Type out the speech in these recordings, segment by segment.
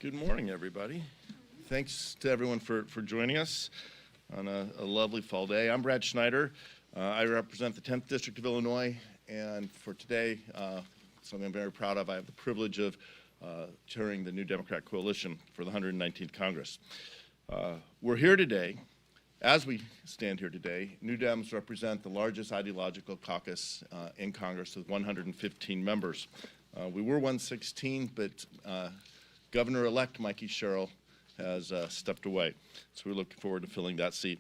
Good morning, everybody. Thanks to everyone for joining us on a lovely fall day. I'm Brad Schneider. I represent the 10th District of Illinois, and for today, something I'm very proud of, I have the privilege of chairing the New Democrat Coalition for the 119th Congress. We're here today. As we stand here today, New Dems represent the largest ideological caucus in Congress with 115 members. We were 116, but Governor-elect Mikey Sherrill has stepped away, so we're looking forward to filling that seat.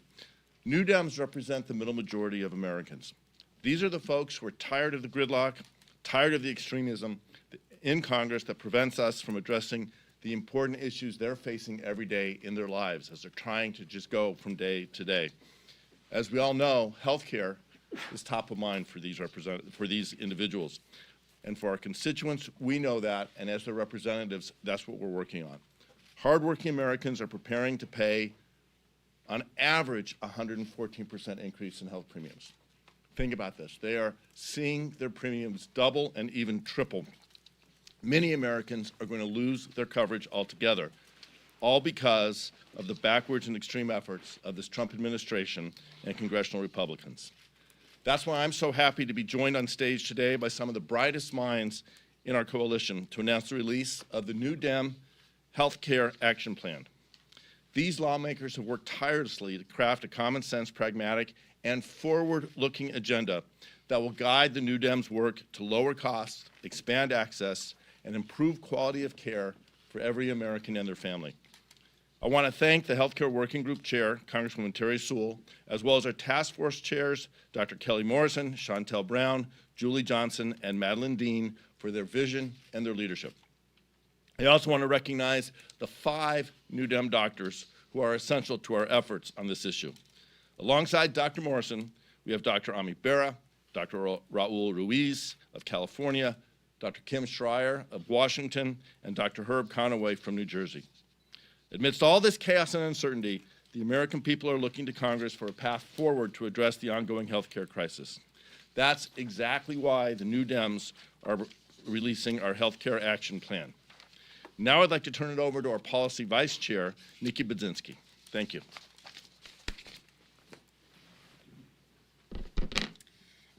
New Dems represent the middle majority of Americans. These are the folks who are tired of the gridlock, tired of the extremism in Congress that prevents us from addressing the important issues they're facing every day in their lives as they're trying to just go from day to day. As we all know, health care is top of mind for these individuals. And for our constituents, we know that, and as their representatives, that's what we're working on. Hardworking Americans are preparing to pay, on average, 114% increase in health premiums. Think about this. They are seeing their premiums double and even triple. Many Americans are going to lose their coverage altogether, all because of the backwards and extreme efforts of this Trump administration and congressional Republicans. That's why I'm so happy to be joined on stage today by some of the brightest minds in our coalition to announce the release of the New Dem Health Care Action Plan. These lawmakers have worked tirelessly to craft a common sense, pragmatic, and forward-looking agenda that will guide the New Dems' work to lower costs, expand access, and improve quality of care for every American and their family. I want to thank the Healthcare Working Group Chair, Congresswoman Terry Sewell, as well as our task force chairs, Dr. Kelly Morrison, Chantel Brown, Julie Johnson, and Madeline Dean for their vision and their leadership. I also want to recognize the 5 New Dem doctors who are essential to our efforts on this issue. Alongside Dr. Morrison, we have Dr. Ami Berra, Dr. Raul Ruiz of California, Dr. Kim Schreier of Washington, and Dr. Herb Conaway from New Jersey. Amidst all this chaos and uncertainty, the American people are looking to Congress for a path forward to address the ongoing health care crisis. That's exactly why the New Dems are releasing our health care action plan. Now I'd like to turn it over to our policy vice chair, Nikki Budzinski. Thank you.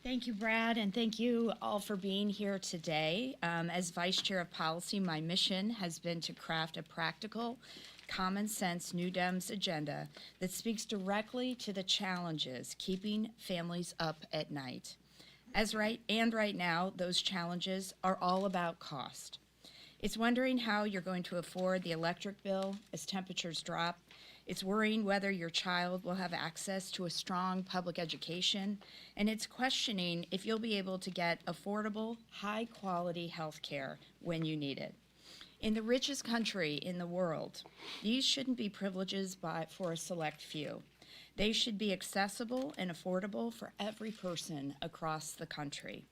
Thank you, Brad, and thank you all for being here today. As Vice Chair of Policy, my mission has been to craft a practical, common sense New Dems agenda that speaks directly to the challenges keeping families up at night. Right now, those challenges are all about cost. It's wondering how you're going to afford the electric bill as temperatures drop. It's worrying whether your child will have access to a strong public education, and it's questioning if you'll be able to get affordable, high-quality health care when you need it. In the richest country in the world, these shouldn't be privileges for a select few. They should be accessible and affordable for every person across the country.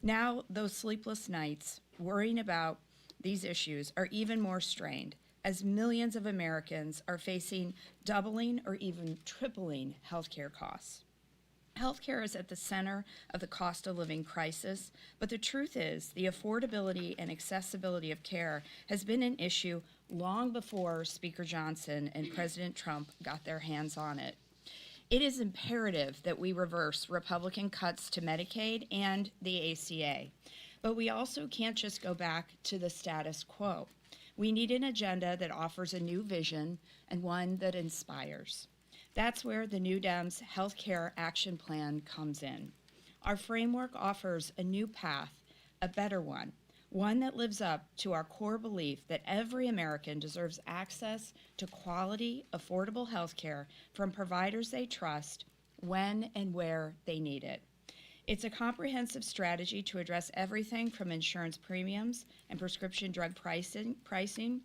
Now, those sleepless nights worrying about these issues are even more strained, as millions of Americans are facing doubling or even tripling healthcare costs. Healthcare is at the center of the cost of living crisis, but the truth is the affordability and accessibility of care has been an issue long before Speaker Johnson and President Trump got their hands on it. It is imperative that we reverse Republican cuts to Medicaid and the ACA, but we also can't just go back to the status quo. We need an agenda that offers a new vision and one that inspires. That's where the New Dems Health Care Action Plan comes in. Our framework offers a new path, a better one that lives up to our core belief that every American deserves access to quality, affordable health care from providers they trust when and where they need it. It's a comprehensive strategy to address everything from insurance premiums and prescription drug pricing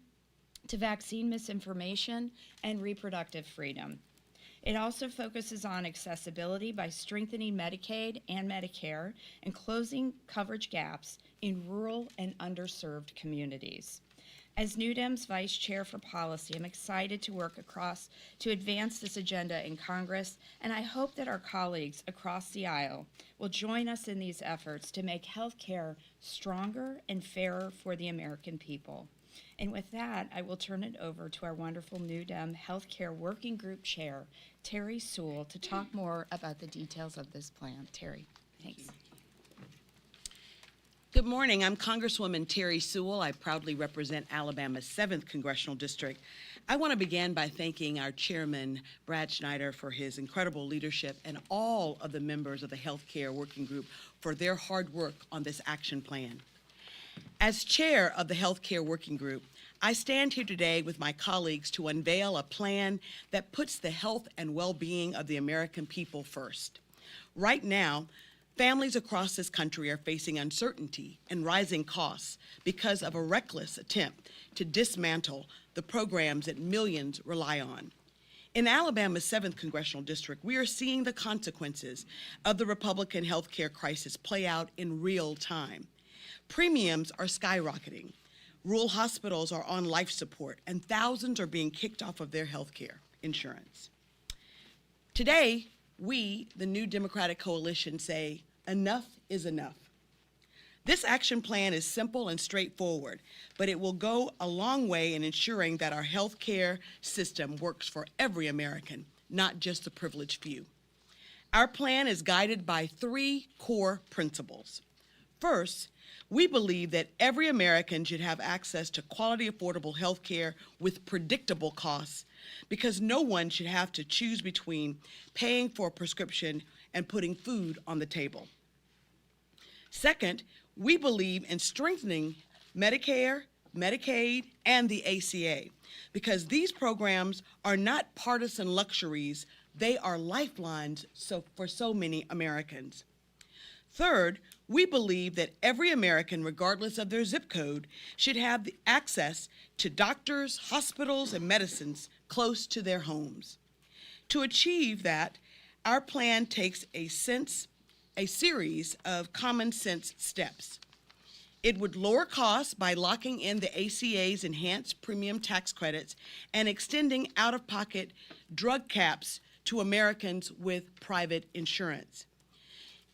to vaccine misinformation and reproductive freedom. It also focuses on accessibility by strengthening Medicaid and Medicare and closing coverage gaps in rural and underserved communities. As New Dems Vice Chair for Policy, I'm excited to work to advance this agenda in Congress, and I hope that our colleagues across the aisle will join us in these efforts to make health care stronger and fairer for the American people. And with that, I will turn it over to our wonderful New Dem Healthcare Working Group Chair, Terry Sewell, to talk more about the details of this plan. Terry, thanks. Good morning. I'm Congresswoman Terry Sewell. I proudly represent Alabama's 7th Congressional District. I want to begin by thanking our chairman, Brad Schneider, for his incredible leadership and all of the members of the Healthcare Working Group for their hard work on this action plan. As chair of the Healthcare Working Group, I stand here today with my colleagues to unveil a plan that puts the health and well-being of the American people first. Right now, families across this country are facing uncertainty and rising costs because of a reckless attempt to dismantle the programs that millions rely on. In Alabama's 7th Congressional District, we are seeing the consequences of the Republican health care crisis play out in real time. Premiums are skyrocketing. Rural hospitals are on life support, and thousands are being kicked off of their health care insurance. Today, we, the New Democratic Coalition, say enough is enough. This action plan is simple and straightforward, but it will go a long way in ensuring that our health care system works for every American, not just the privileged few. Our plan is guided by 3 core principles. First, we believe that every American should have access to quality, affordable health care with predictable costs, because no one should have to choose between paying for a prescription and putting food on the table. Second, we believe in strengthening Medicare, Medicaid, and the ACA, because these programs are not partisan luxuries, they are lifelines for so many Americans. Third, we believe that every American, regardless of their zip code, should have the access to doctors, hospitals, and medicines close to their homes. To achieve that, our plan takes a series of common sense steps. It would lower costs by locking in the ACA's enhanced premium tax credits and extending out-of-pocket drug caps to Americans with private insurance.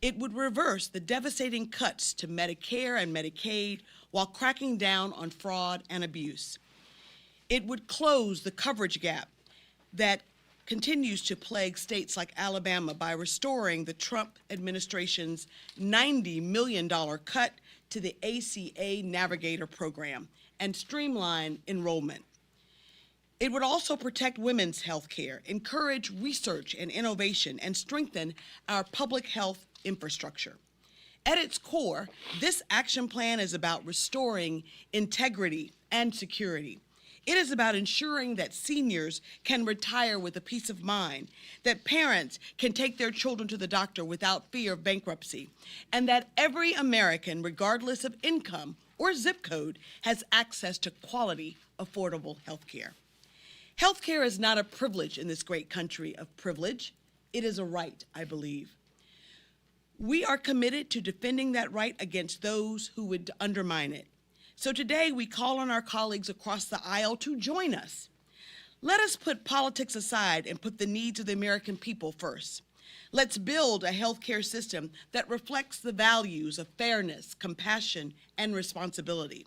It would reverse the devastating cuts to Medicare and Medicaid while cracking down on fraud and abuse. It would close the coverage gap that continues to plague states like Alabama by restoring the Trump administration's $90 million cut to the ACA Navigator program and streamline enrollment. It would also protect women's health care, encourage research and innovation, and strengthen our public health infrastructure. At its core, this action plan is about restoring integrity and security. It is about ensuring that seniors can retire with a peace of mind, that parents can take their children to the doctor without fear of bankruptcy, and that every American, regardless of income or zip code, has access to quality, affordable health care. Health care is not a privilege in this great country of privilege. It is a right, I believe. We are committed to defending that right against those who would undermine it. So today we call on our colleagues across the aisle to join us. Let us put politics aside and put the needs of the American people first. Let's build a healthcare system that reflects the values of fairness, compassion, and responsibility.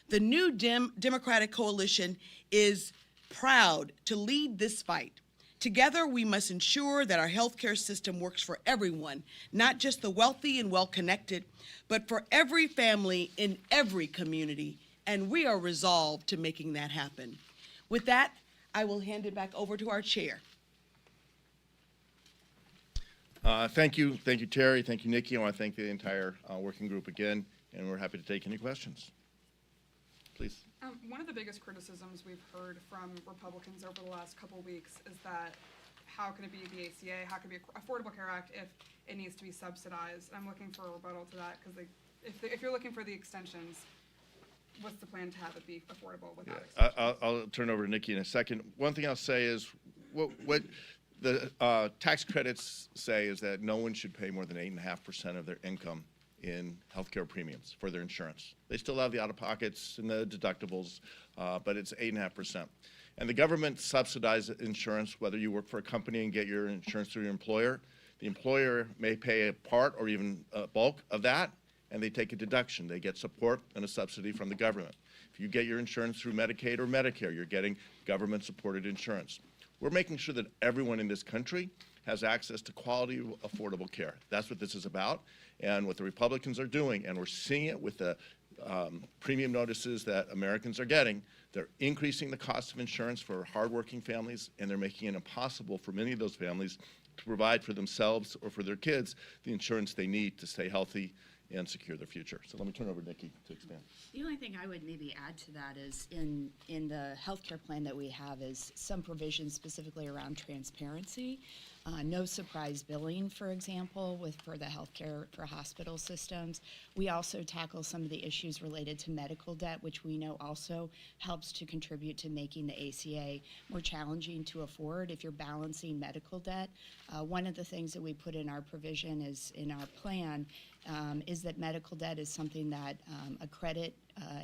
The New Democratic Coalition is proud to lead this fight. Together, we must ensure that our healthcare system works for everyone, not just the wealthy and well-connected, but for every family in every community, and we are resolved to making that happen. With that, I will hand it back over to our chair. Thank you, Terry. Thank you, Nikki. I want to thank the entire working group again, and we're happy to take any questions. Please. One of the biggest criticisms we've heard from Republicans over the last couple of weeks is that how can it be the ACA, how can it be Affordable Care Act if it needs to be subsidized? I'm looking for a rebuttal to that, because if you're looking for the extensions, what's the plan to have it be affordable without extensions? I'll turn it over to Nikki in a second. One thing I'll say is what the tax credits say is that no one should pay more than 8.5% of their income in healthcare premiums for their insurance. They still have the out-of-pockets and the deductibles, but it's 8.5%. And the government subsidizes insurance, whether you work for a company and get your insurance through your employer. The employer may pay a part or even a bulk of that, and they take a deduction. They get support and a subsidy from the government. If you get your insurance through Medicaid or Medicare, you're getting government-supported insurance. We're making sure that everyone in this country has access to quality, affordable care. That's what this is about, and what the Republicans are doing, and we're seeing it with the premium notices that Americans are getting. They're increasing the cost of insurance for hardworking families, and they're making it impossible for many of those families to provide for themselves or for their kids the insurance they need to stay healthy and secure their future. So let me turn it over to Nikki to expand. The only thing I would maybe add to that is in the healthcare plan that we have is some provisions specifically around transparency. No surprise billing, for example, for the healthcare for hospital systems. We also tackle some of the issues related to medical debt, which we know also helps to contribute to making the ACA more challenging to afford if you're balancing medical debt. One of the things that we put in our provision is in our plan is that medical debt is something that a credit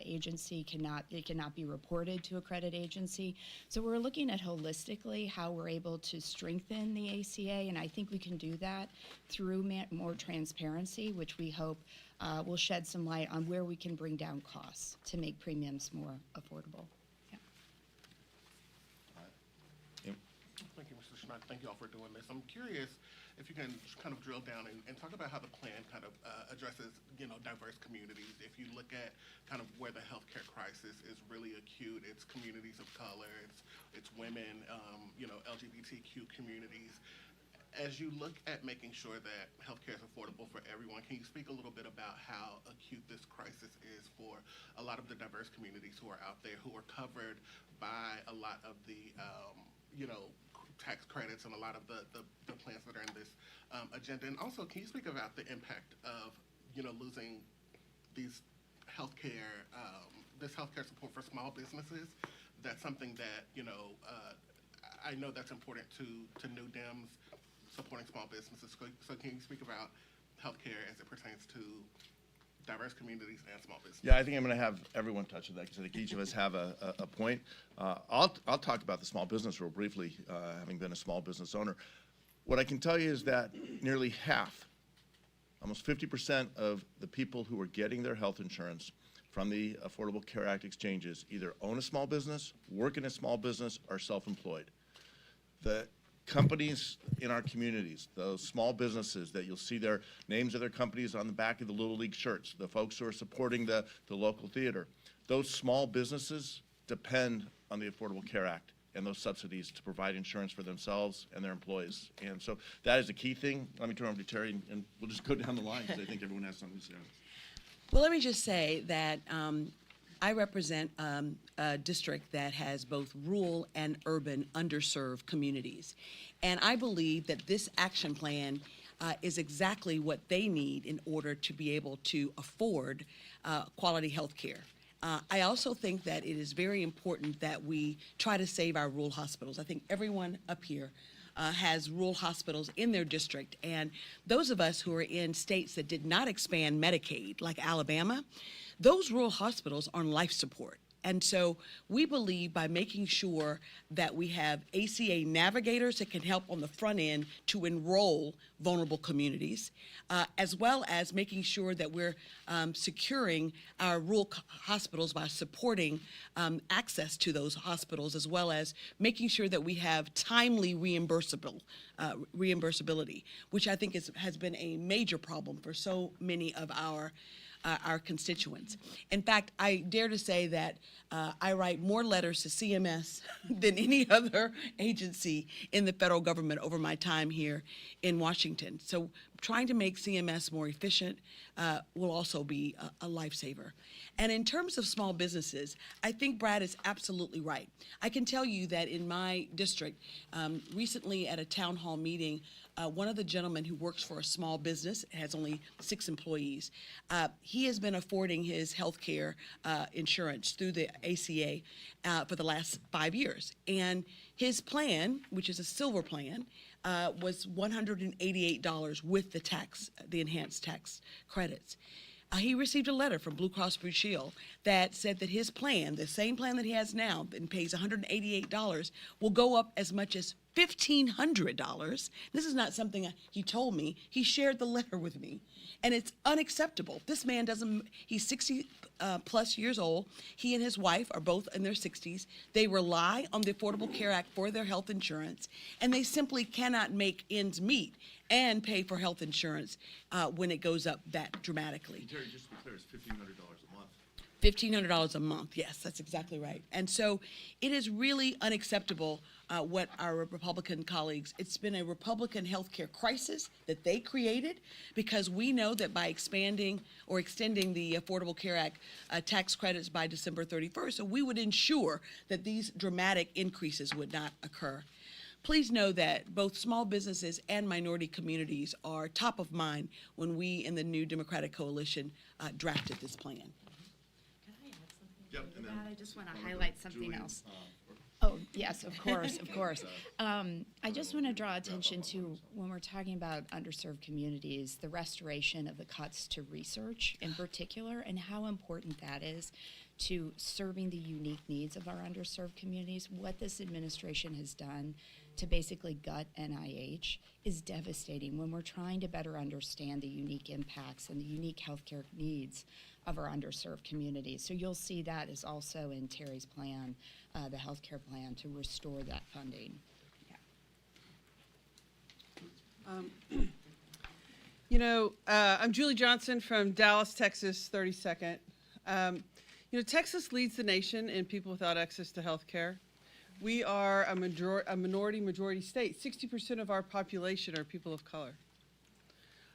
agency cannot be reported to a credit agency. So we're looking at holistically how we're able to strengthen the ACA, and I think we can do that through more transparency, which we hope will shed some light on where we can bring down costs to make premiums more affordable. Yeah. Thank you, Mr. Schneider. Thank you all for doing this. I'm curious if you can just kind of drill down and talk about how the plan kind of addresses, diverse communities. If you look at kind of where the healthcare crisis is really acute, it's communities of color, it's women, LGBTQ communities. As you look at making sure that healthcare is affordable for everyone, can you speak a little bit about how acute this crisis is for a lot of the diverse communities who are out there, who are covered by a lot of the, tax credits and a lot of the plans that are in this agenda? And also, can you speak about the impact of, losing these healthcare, this healthcare support for small businesses? That's something that, I know that's important to New Dems, supporting small businesses. So can you speak about healthcare as it pertains to diverse communities and small businesses? Yeah, I think I'm going to have everyone touch on that because I think each of us have a point. I'll talk about the small business real briefly, having been a small business owner. What I can tell you is that nearly half, almost 50% of the people who are getting their health insurance from the Affordable Care Act exchanges either own a small business, work in a small business, or self-employed. The companies in our communities, those small businesses that you'll see their names of their companies on the back of the Little League shirts, the folks who are supporting the local theater, those small businesses depend on the Affordable Care Act and those subsidies to provide insurance for themselves and their employees. And so that is a key thing. Let me turn over to Terry, and we'll just go down the line because I think everyone has something to say. Well, let me just say that I represent a district that has both rural and urban underserved communities. And I believe that this action plan is exactly what they need in order to be able to afford quality health care. I also think that it is very important that we try to save our rural hospitals. I think everyone up here has rural hospitals in their district. And those of us who are in states that did not expand Medicaid, like Alabama, those rural hospitals are on life support. And so we believe by making sure that we have ACA navigators that can help on the front end to enroll vulnerable communities, as well as making sure that we're securing our rural hospitals by supporting access to those hospitals, as well as making sure that we have timely reimbursability, which I think has been a major problem for so many of our constituents. In fact, I dare to say that I write more letters to CMS than any other agency in the federal government over my time here in Washington. So trying to make CMS more efficient will also be a lifesaver. And in terms of small businesses, I think Brad is absolutely right. I can tell you that in my district, recently at a town hall meeting, one of the gentlemen who works for a small business, has only 6 employees, he has been affording his health care insurance through the ACA for the last 5 years. And his plan, which is a silver plan, was $188 with the enhanced tax credits. He received a letter from Blue Cross Blue Shield that said that his plan, the same plan that he has now, that pays $188, will go up as much as $1,500. This is not something he told me. He shared the letter with me. And it's unacceptable. This man he's 60 plus years old. He and his wife are both in their 60s. They rely on the Affordable Care Act for their health insurance, and they simply cannot make ends meet and pay for health insurance when it goes up that dramatically. Terry, just to be clear, it's $1,500 a month. $1,500 a month. Yes, that's exactly right. And so it is really unacceptable what our Republican colleagues, it's been a Republican healthcare crisis that they created, because we know that by expanding or extending the Affordable Care Act tax credits by December 31st, so we would ensure that these dramatic increases would not occur. Please know that both small businesses and minority communities are top of mind when we in the new Democratic coalition drafted this plan. Yep, and then I just want to we'll go highlight something Julie, else. or- Oh, yes, of course, of course. I just want to draw attention to, when we're talking about underserved communities, the restoration of the cuts to research in particular, and how important that is to serving the unique needs of our underserved communities. What this administration has done to basically gut NIH is devastating when we're trying to better understand the unique impacts and the unique healthcare needs of our underserved communities. So you'll see that is also in Terry's plan, the healthcare plan, to restore that funding. I'm Julie Johnson from Dallas, Texas, 32nd. Texas leads the nation in people without access to health care. We are a minority state. 60% of our population are people of color.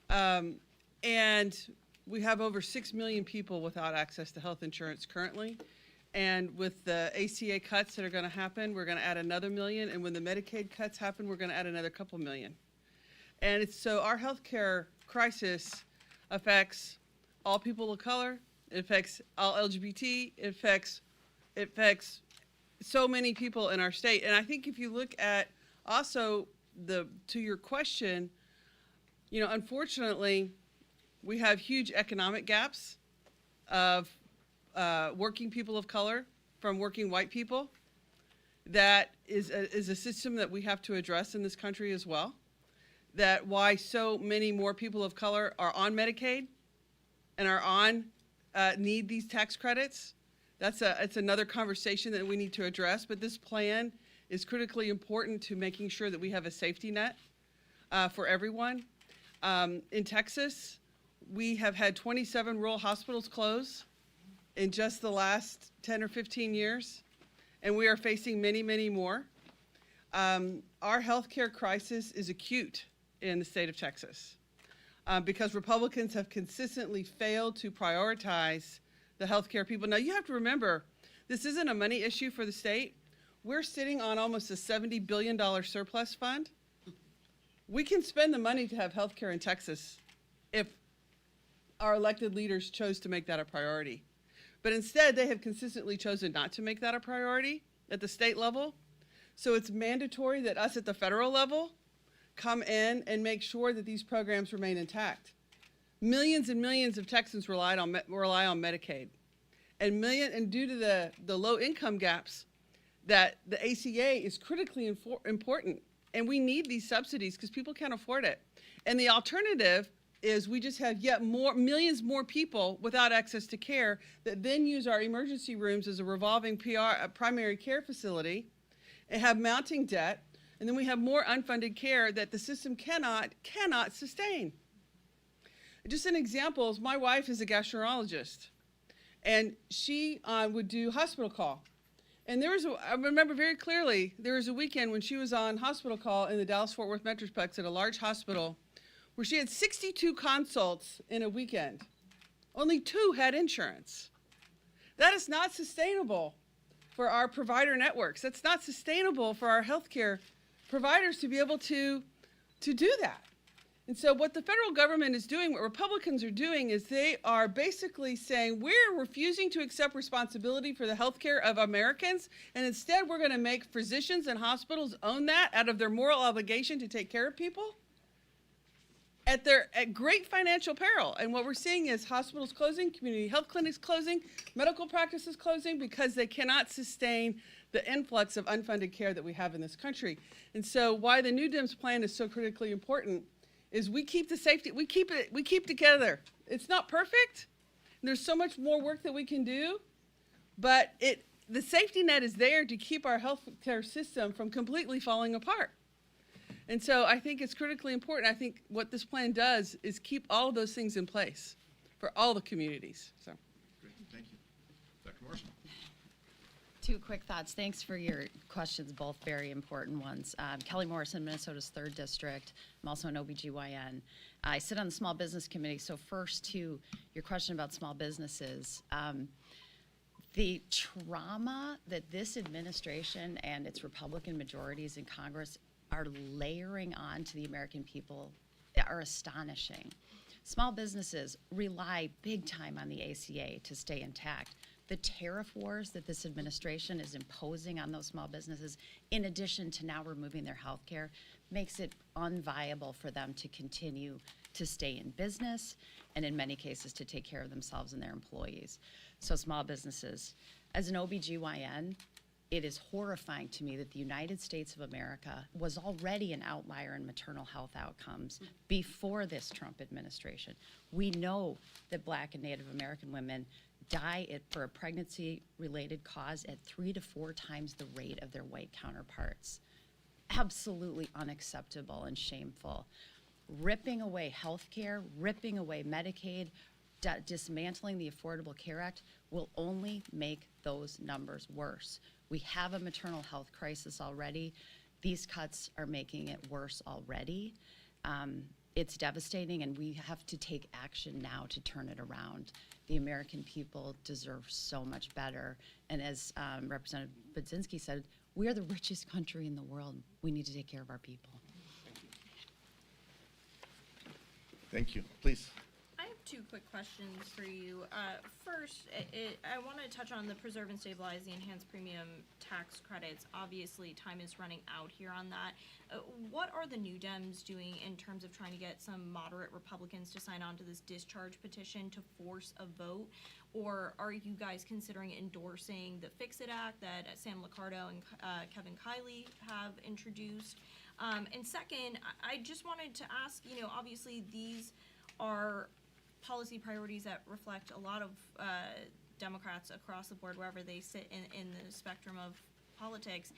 And we have over 6 million people without access to health insurance currently. And with the ACA cuts that are going to happen, we're going to add another million. And when the Medicaid cuts happen, we're going to add another couple million. And so our healthcare crisis affects all people of color. It affects all LGBT. It affects so many people in our state. And I think if you look at also to your question, unfortunately, we have huge economic gaps of working people of color from working white people. That is a system that we have to address in this country as well. That why so many more people of color are on Medicaid and need these tax credits. It's another conversation that we need to address, but this plan is critically important to making sure that we have a safety net for everyone. In Texas, we have had 27 rural hospitals close in just the last 10 or 15 years, and we are facing many, many more. Our healthcare crisis is acute in the state of Texas because Republicans have consistently failed to prioritize the healthcare people. Now, you have to remember, this isn't a money issue for the state. We're sitting on almost a $70 billion surplus fund. We can spend the money to have healthcare in Texas if our elected leaders chose to make that a priority. But instead, they have consistently chosen not to make that a priority at the state level. So it's mandatory that us at the federal level come in and make sure that these programs remain intact. Millions and millions of Texans rely on Medicaid. And due to the low income gaps, that the ACA is critically important. And we need these subsidies because people can't afford it. And the alternative is we just have millions more people without access to care that then use our emergency rooms as a revolving primary care facility and have mounting debt. And then we have more unfunded care that the system cannot sustain. Just an example is my wife is a gastroenterologist, and she would do hospital call. And I remember very clearly, there was a weekend when she was on hospital call in the Dallas-Fort Worth Metroplex at a large hospital where she had 62 consults in a weekend. Only 2 had insurance. That is not sustainable for our provider networks. That's not sustainable for our healthcare providers to be able to do that. And so what the federal government is doing, what Republicans are doing, is they are basically saying we're refusing to accept responsibility for the health care of Americans, and instead we're going to make physicians and hospitals own that out of their moral obligation to take care of people. at great financial peril. And what we're seeing is hospitals closing, community health clinics closing, medical practices closing because they cannot sustain the influx of unfunded care that we have in this country. And so why the New Dems plan is so critically important is we keep the safety, we keep together. It's not perfect. There's so much more work that we can do, but the safety net is there to keep our healthcare system from completely falling apart. And so I think it's critically important. I think what this plan does is keep all of those things in place for all the communities. So. Great, thank you. Dr. Morrison? Two quick thoughts. Thanks for your questions, both very important ones. Kelly Morrison, Minnesota's 3rd District. I'm also an OBGYN. I sit on the Small Business Committee. So first to your question about small businesses. The trauma that this administration and its Republican majorities in Congress are layering on to the American people are astonishing. Small businesses rely big time on the ACA to stay intact. The tariff wars that this administration is imposing on those small businesses, in addition to now removing their health care, makes it unviable for them to continue to stay in business and in many cases to take care of themselves and their employees. So small businesses. As an OBGYN, it is horrifying to me that the United States of America was already an outlier in maternal health outcomes before this Trump administration. We know that Black and Native American women die for a pregnancy-related cause at 3 to 4 times the rate of their white counterparts. Absolutely unacceptable and shameful. Ripping away health care, ripping away Medicaid, dismantling the Affordable Care Act will only make those numbers worse. We have a maternal health crisis already. These cuts are making it worse already. It's devastating, and we have to take action now to turn it around. The American people deserve so much better. And as Representative Budzinski said, we are the richest country in the world. We need to take care of our people. Thank you. Please. I have 2 quick questions for you. First, I want to touch on the preserve and stabilize the enhanced premium tax credits. Obviously, time is running out here on that. What are the New Dems doing in terms of trying to get some moderate Republicans to sign on to this discharge petition to force a vote? Or are you guys considering endorsing the Fix-It Act that Sam Liccardo and Kevin Kiley have introduced? And second, I just wanted to ask, obviously these are policy priorities that reflect a lot of Democrats across the board, wherever they sit in the spectrum of politics.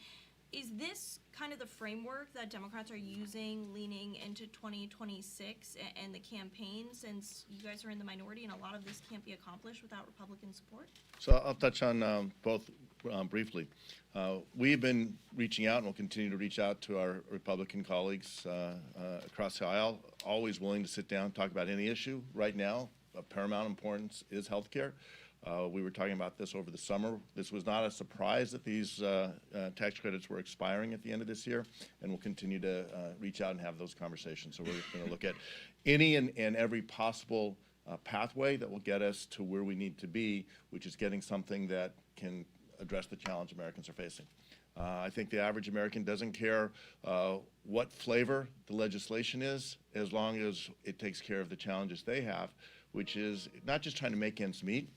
Is this kind of the framework that Democrats are using leaning into 2026 and the campaign, since you guys are in the minority and a lot of this can't be accomplished without Republican support? So I'll touch on both briefly. We've been reaching out and will continue to reach out to our Republican colleagues across the aisle, always willing to sit down and talk about any issue. Right now, of paramount importance is health care. We were talking about this over the summer. This was not a surprise that these tax credits were expiring at the end of this year, and we'll continue to reach out and have those conversations. So we're going to look at any and every possible pathway that will get us to where we need to be, which is getting something that can address the challenge Americans are facing. I think the average American doesn't care what flavor the legislation is, as long as it takes care of the challenges they have, which is not just trying to make ends meet.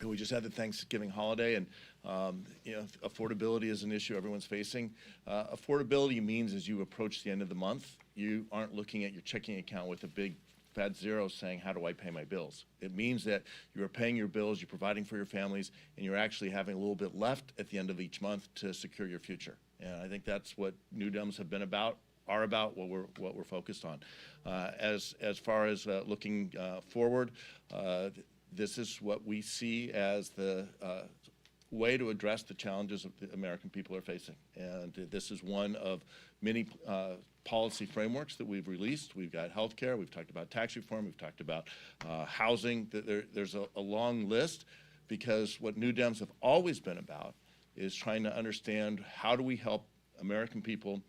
We just had the Thanksgiving holiday, and affordability is an issue everyone's facing. Affordability means as you approach the end of the month, you aren't looking at your checking account with a big fat zero saying, how do I pay my bills? It means that you're paying your bills, you're providing for your families, and you're actually having a little bit left at the end of each month to secure your future. And I think that's what New Dems have been about, are about, what we're focused on. As far as looking forward, this is what we see as the way to address the challenges that the American people are facing. And this is one of many policy frameworks that we've released. We've got health care, we've talked about tax reform, we've talked about housing. There's a long list, because what New Dems have always been about is trying to understand how do we help American people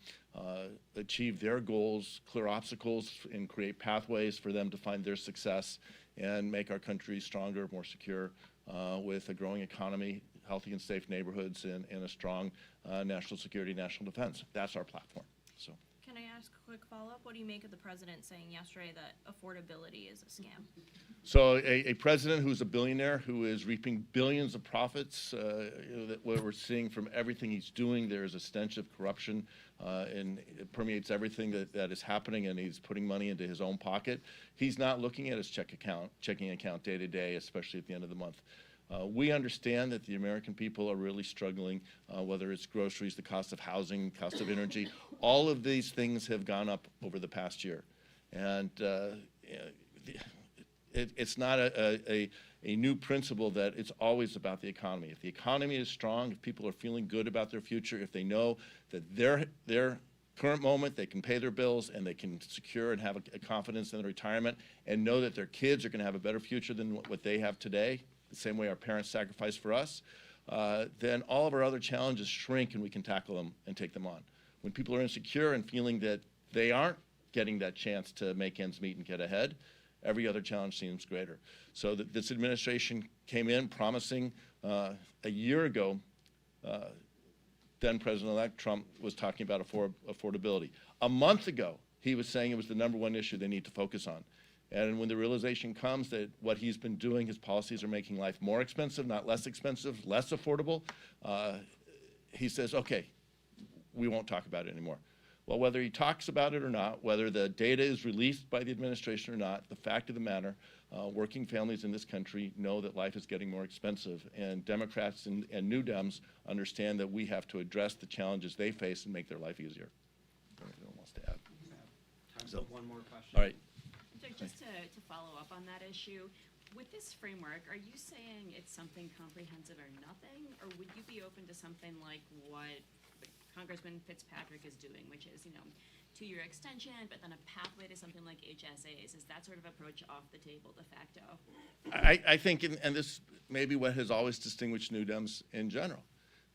achieve their goals, clear obstacles, and create pathways for them to find their success and make our country stronger, more secure, with a growing economy, healthy and safe neighborhoods, and a strong national security, national defense. That's our platform. So. Can I ask ask a quick follow-up? What do you make of the president saying yesterday that affordability is a scam? So a president who's a billionaire, who is reaping billions of profits, what we're seeing from everything he's doing, there is a stench of corruption, and it permeates everything that is happening, and he's putting money into his own pocket. He's not looking at his checking account day to day, especially at the end of the month. We understand that the American people are really struggling, whether it's groceries, the cost of housing, cost of energy. All of these things have gone up over the past year. And it's not a new principle that it's always about the economy. If the economy is strong, if people are feeling good about their future, if they know that their current moment they can pay their bills and they can secure and have a confidence in their retirement and know that their kids are going to have a better future than what they have today, the same way our parents sacrificed for us, then all of our other challenges shrink and we can tackle them and take them on. When people are insecure and feeling that they aren't getting that chance to make ends meet and get ahead, every other challenge seems greater. So this administration came in promising a year ago, then President-elect Trump was talking about affordability. A month ago, he was saying it was the #1 issue they need to focus on. And when the realization comes that what he's been doing, his policies are making life more expensive, not less expensive, less affordable, he says, okay, we won't talk about it anymore. Well, whether he talks about it or not, whether the data is released by the administration or not, the fact of the matter, working families in this country know that life is getting more expensive, and Democrats and New Dems understand that we have to address the challenges they face and make their life easier. Anyone wants to add? Time for one more question. All right. Just to follow up on that issue, with this framework, are you saying it's something comprehensive or nothing? Or would you be open to something like what Congressman Fitzpatrick is doing, which is, 2-year extension, but then a pathway to something like HSAs? Is that sort of approach off the table de facto? I think, and this may be what has always distinguished New Dems in general,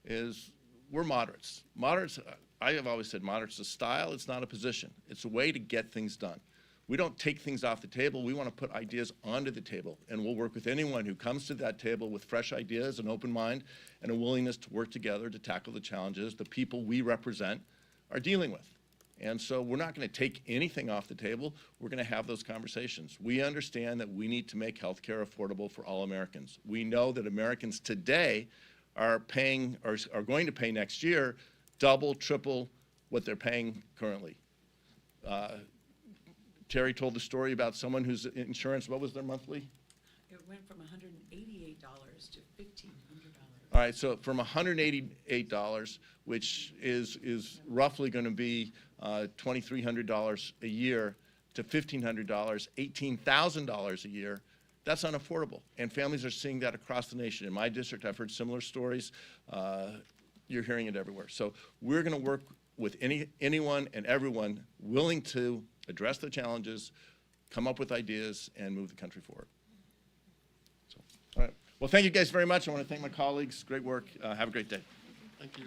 is we're moderates. Moderates, I have always said moderates is a style, it's not a position. It's a way to get things done. We don't take things off the table. We want to put ideas onto the table, and we'll work with anyone who comes to that table with fresh ideas, an open mind, and a willingness to work together to tackle the challenges the people we represent are dealing with. And so we're not going to take anything off the table. We're going to have those conversations. We understand that we need to make health care affordable for all Americans. We know that Americans today are paying, or are going to pay next year, double, triple what they're paying currently. Terry told the story about someone whose insurance, what was their monthly? It went from $188 to $1,500. All right, so from $188, which is roughly going to be $2,300 a year, to $1,500, $18,000 a year, that's unaffordable. And families are seeing that across the nation. In my district, I've heard similar stories. You're hearing it everywhere. So we're going to work with anyone and everyone willing to address the challenges, come up with ideas, and move the country forward. So, all right. Well, thank you guys very much. I want to thank my colleagues. Great work. Have a great day. Thank you.